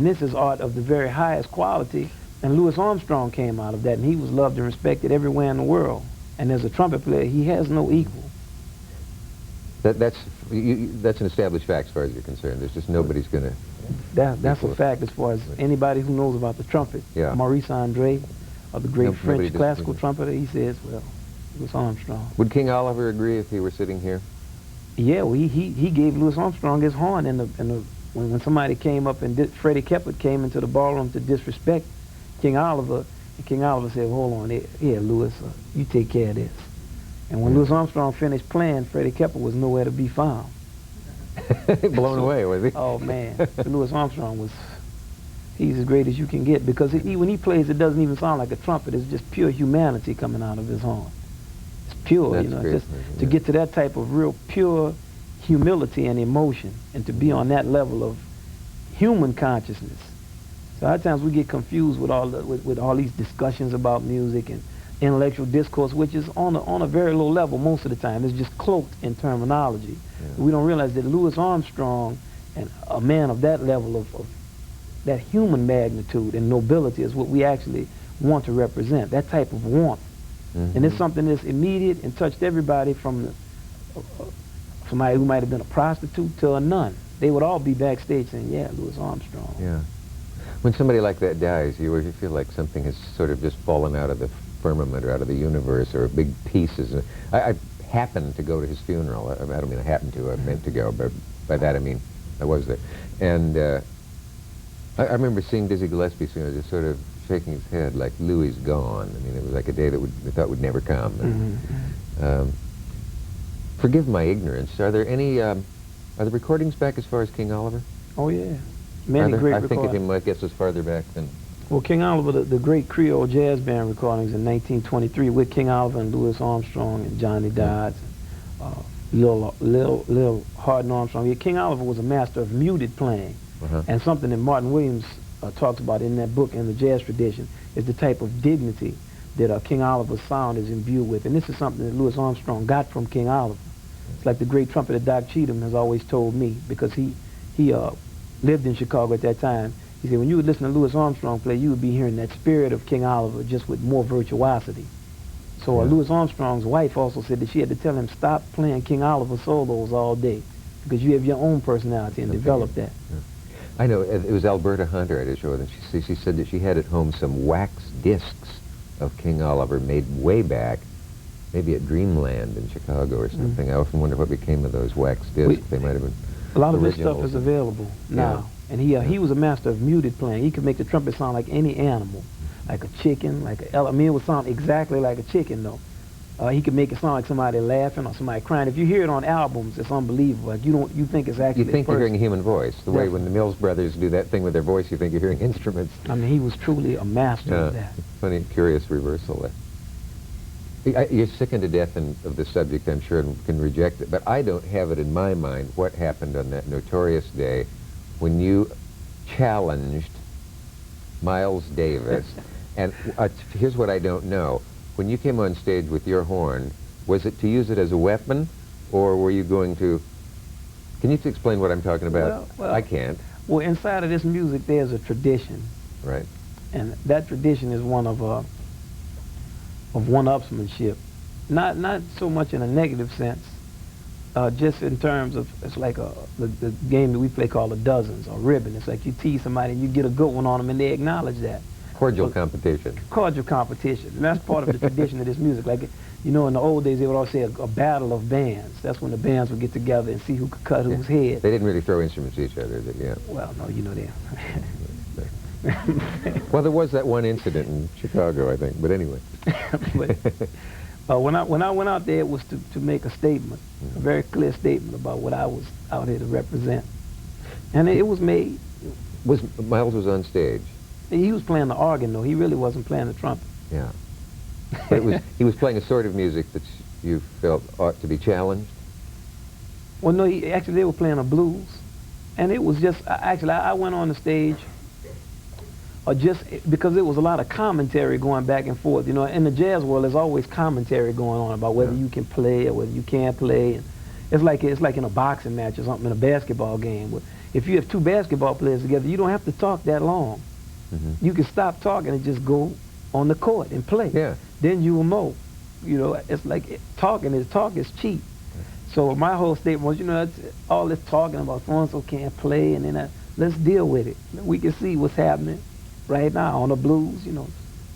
And this is art of the very highest quality, and Louis Armstrong came out of that, and he was loved and respected everywhere in the world. And as a trumpet player, he has no equal. That's an established fact as far as you're concerned. There's just nobody's going to... That's a fact as far as anybody who knows about the trumpet. Yeah. Maurice Andre, the great French classical trumpeter, he says, well, Louis Armstrong. Would King Oliver agree if he were sitting here? Yeah, well, he gave Louis Armstrong his horn when somebody came up and Freddie Cavett came into the ballroom to disrespect King Oliver, and King Oliver said, hold on, here, Louis, you take care of this. And when Louis Armstrong finished playing, Freddie Cavett was nowhere to be found. Blown away, was he? Oh, man. Louis Armstrong he's as great as you can get, because when he plays, it doesn't even sound like a trumpet. It's just pure humanity coming out of his horn. It's pure, That's you know, great, just to get to that type of real pure humility and emotion, and to be on that level of human consciousness. So a lot of times we get confused with all these discussions about music and intellectual discourse, which is on a very low level most of the time. It's just cloaked in terminology. Yeah. We don't realize that Louis Armstrong, and a man of that level of that human magnitude and nobility, is what we actually want to represent, that type of warmth. And it's something that's immediate and touched everybody, from somebody who might have been a prostitute to a nun. They would all be backstage saying, yeah, Louis Armstrong. Yeah. When somebody like that dies, you feel like something has sort of just fallen out of the firmament or out of the universe, or a big piece is... I happened to go to his funeral. I don't mean I happened to, I meant to go, but by that I mean I was there. And I remember seeing Dizzy Gillespie just sort of shaking his head like, Louis gone. I mean, it was like a day that we thought would never come. And, forgive my ignorance, are there any, are the recordings back as far as King Oliver? Oh, yeah. Many great recordings. I think of him, I guess, as farther back than... Well, King Oliver, the great Creole jazz band recordings in 1923 with King Oliver and Louis Armstrong and Johnny Dodds, Lil Hardin Armstrong. Yeah, King Oliver was a master of muted playing, and something that Martin Williams talks about in that book, in the jazz tradition, is the type of dignity that King Oliver's sound is imbued with. And this is something that Louis Armstrong got from King Oliver. It's like the great trumpeter Doc Cheatham has always told me, because he lived in Chicago at that time. He said, when you would listen to Louis Armstrong play, you would be hearing that spirit of King Oliver, just with more virtuosity. So Louis Armstrong's wife also said that she had to tell him, stop playing King Oliver solos all day, because you have your own personality, and develop that. I know, it was Alberta Hunter at a show, and she said that she had at home some wax discs of King Oliver made way back, maybe at Dreamland in Chicago or something. I often wonder what became of those wax discs. They might have been a lot of this stuff is available now. And he was a master of muted playing. He could make the trumpet sound like any animal, like a chicken, like a... I mean, it would sound exactly like a chicken, though. He could make it sound like somebody laughing or somebody crying. If you hear it on albums, it's unbelievable. Like, you think it's actually... You think you're hearing a human voice. The way when the Mills Brothers do that thing with their voice, you think you're hearing instruments. I mean, he was truly a master of that. Funny, curious reversal there. You're sickened to death of the subject, I'm sure, and can reject it, but I don't have it in my mind what happened on that notorious day when you challenged Miles Davis. And here's what I don't know. When you came on stage with your horn, was it to use it as a weapon, or were you going to... Can you explain what I'm talking about? Well, I can't. Well, inside of this music, there's a tradition. Right. And that tradition is one of one-upsmanship. Not so much in a negative sense, just in terms of, it's like the game that we play called a dozens or ribbon. It's like you tease somebody and you get a good one on them and they acknowledge that. Cordial competition. Cordial competition. And that's part of the tradition of this music. Like, you know, in the old days, they would always say a battle of bands. That's when the bands would get together and see who could cut whose head. They didn't really throw instruments at each other, did they? Well, no, you know that. Well, there was that one incident in Chicago, I think, but anyway. But when I went out there, it was to make a statement, a very clear statement about what I was out here to represent. And it was made. Miles was on stage? He was playing the organ, though. He really wasn't playing the trumpet. Yeah. But he was playing a sort of music that you felt ought to be challenged? Well, no, actually they were playing a blues. And it was just, actually I went on the stage just because there was a lot of commentary going back and forth. You know, in the jazz world, there's always commentary going on about whether you can play or whether you can't play. And it's like in a boxing match or something, in a basketball game. if you have two basketball players together, you don't have to talk that long. You can stop talking and just go on the court and play. Yeah. Then you will know. You know, it's like talk is cheap. So my whole statement was, you know, all this talking about so-and-so can't play, and then let's deal with it. We can see what's happening right now on the blues, you know.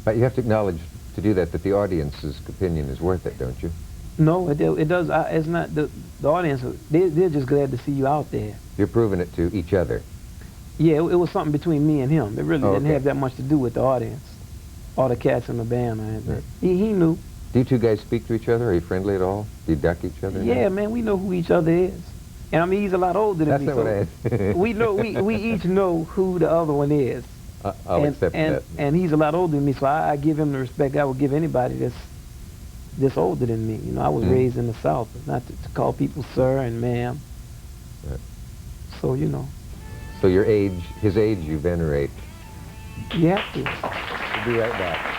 But you have to acknowledge, to do that, that the audience's opinion is worth it, don't you? No, it does. It's not the audience. They're just glad to see you out there. You're proving it to each other. Yeah, it was something between me and him. It really didn't have that much to do with the audience, or the cats in the band. Right. He knew. Do you two guys speak to each other? Are you friendly at all? Do you duck each other? Yeah, man, we know who each other is. And I mean, he's a lot older than me. That's not what I asked. we know, we each know who the other one is. I'll accept that. And he's a lot older than me, so I give him the respect I would give anybody that's older than me. You know, I was raised in the South, not to call people sir and ma'am. Right. So, you know. So your age, his age, you venerate. You have to. We'll be right back.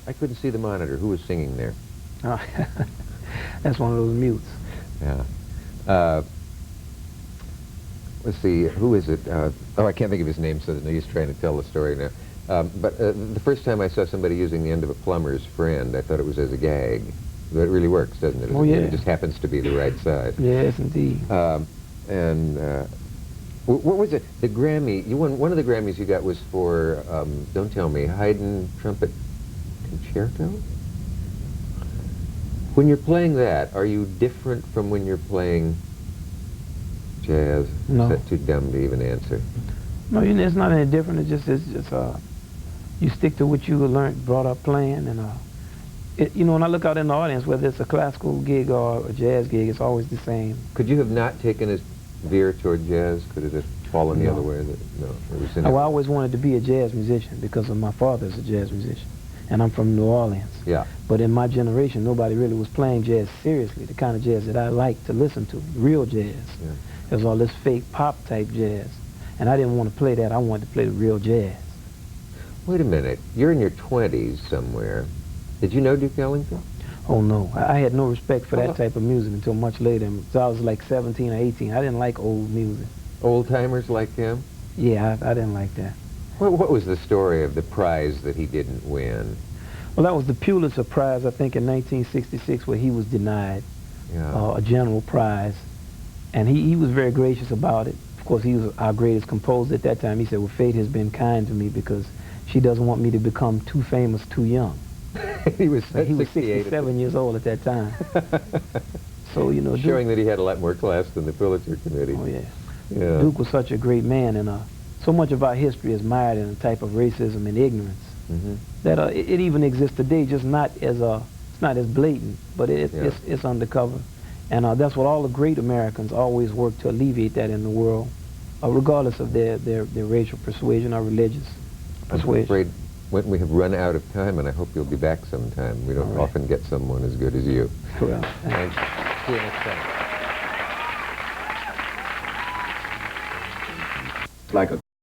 I couldn't see the monitor. Who was singing there? Oh, that's one of those mutes. Yeah. Let's see, who is it? Oh, I can't think of his name, so there's no use trying to tell the story now. But the first time I saw somebody using the end of a plumber's friend, I thought it was as a gag. But it really works, doesn't it? Oh, yeah. It just happens to be the right side. Yes, indeed. What was it? The Grammy, you won, one of the Grammys you got was for, don't tell me, Haydn Trumpet Concerto? When you're playing that, are you different from when you're playing jazz? No. Is that too dumb to even answer? No, you know, it's not any different. It's just you stick to what you learned, brought up playing, and you know, when I look out in the audience, whether it's a classical gig or a jazz gig, it's always the same. Could you have not taken a veer toward jazz? Could it have fallen the other way? No. It was in I always wanted to be a jazz musician because of my father's a jazz musician, and I'm from New Orleans. Yeah. But in my generation, nobody really was playing jazz seriously, the kind of jazz that I like to listen to, real jazz. Yeah. There was all this fake pop type jazz, and I didn't want to play that. I wanted to play the real jazz. Wait a minute. You're in your 20s somewhere. Did you know Duke Ellington? Oh no, I had no respect for that type of music until much later. So I was like 17 or 18. I didn't like old music. Old timers like him? Yeah, I didn't like that. What was the story of the prize that he didn't win? Well, that was the Pulitzer Prize, I think, in 1966, where he was denied a general prize. And he was very gracious about it. Of course, he was our greatest composer at that time. He said, well, fate has been kind to me because she doesn't want me to become too famous too young. He was 67 years old at that time. So, you know, showing that he had a lot more class than the Pulitzer Committee. Oh, yeah. Duke was such a great man, and so much of our history is mired in a type of racism and ignorance that it even exists today, just not as it's not as blatant, but it's undercover. And that's what all the great Americans always work to alleviate that in the world, regardless of their racial persuasion or religious persuasion. I'm afraid we have run out of time, and I hope you'll be back sometime. We don't often get someone as good as you. Well, thanks. See you next time. Like a